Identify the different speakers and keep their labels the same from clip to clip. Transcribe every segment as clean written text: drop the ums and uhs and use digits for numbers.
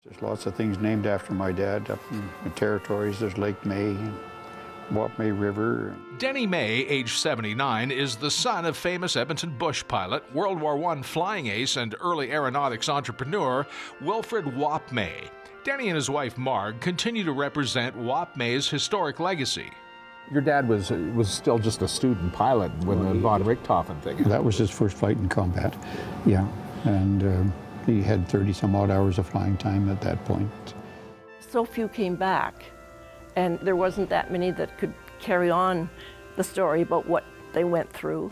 Speaker 1: There's lots of things named after my dad up in the territories. There's Lake May, Wop May River.
Speaker 2: Denny May, age 79, is the son of famous Edmonton bush pilot, World War I flying ace, and early aeronautics entrepreneur Wilfred Wop May. Denny and his wife Marg continue to represent Wop May's historic legacy.
Speaker 3: Your dad was still just a student pilot when the von Richthofen thing.
Speaker 1: That was his first flight in combat, yeah. And he had 30-some-odd hours of flying time at that point.
Speaker 4: So few came back, and there wasn't that many that could carry on the story about what they went through.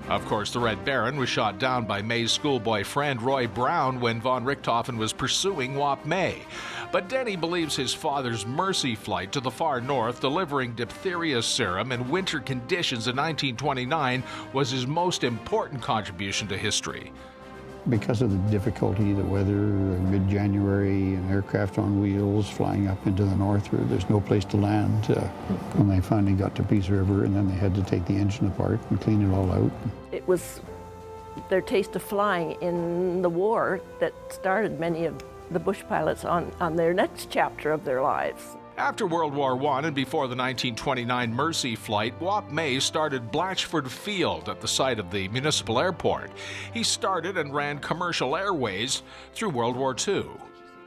Speaker 2: Of course, the Red Baron was shot down by May's schoolboy friend Roy Brown when von Richthofen was pursuing Wop May. But Denny believes his father's mercy flight to the far north, delivering diphtheria serum in winter conditions in 1929, was his most important contribution to history.
Speaker 1: Because of the difficulty, the weather, mid-January, an aircraft on wheels flying up into the north, where there's no place to land. When they finally got to Peace River, and then they had to take the engine apart and clean it all out.
Speaker 4: It was their taste of flying in the war that started many of the bush pilots on their next chapter of their lives.
Speaker 2: After World War I and before the 1929 Mercy flight, Wop May started Blatchford Field at the site of the municipal airport. He started and ran commercial airways through World War II.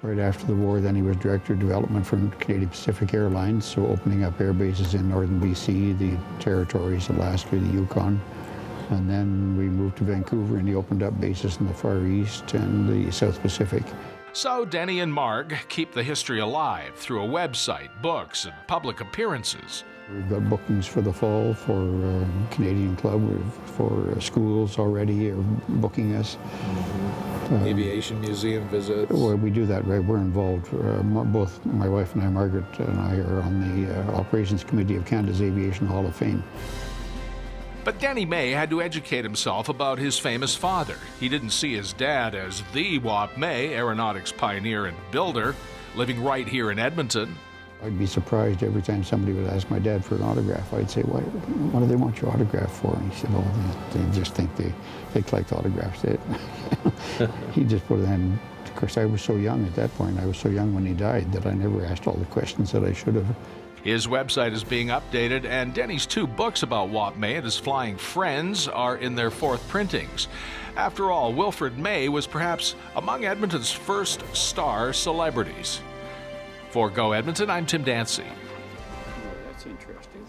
Speaker 1: Right after the war, then he was Director of Development for Canadian Pacific Airlines, so opening up air bases in northern BC, the territories, Alaska, the Yukon. And then we moved to Vancouver and he opened up bases in the Far East and the South Pacific.
Speaker 2: So Denny and Marg keep the history alive through a website, books, and public appearances.
Speaker 1: We've got bookings for the fall for Canadian Club, for schools already are booking us.
Speaker 3: Aviation museum visits.
Speaker 1: Well, we do that, right? We're involved. Both my wife and I, Margaret and I, are on the Operations Committee of Canada's Aviation Hall of Fame.
Speaker 2: But Denny May had to educate himself about his famous father. He didn't see his dad as the Wop May, aeronautics pioneer and builder, living right here in Edmonton.
Speaker 1: I'd be surprised every time somebody would ask my dad for an autograph. I'd say, what do they want your autograph for? And he said, oh, they just think they collect autographs. He just put it in. Of course, I was so young at that point. I was so young when he died that I never asked all the questions that I should have.
Speaker 2: His website is being updated, and Denny's 2 books about Wop May and his flying friends are in their 4th printings. After all, Wilfred May was perhaps among Edmonton's first star celebrities. For Go Edmonton, I'm Tim Dancy.
Speaker 1: That's interesting.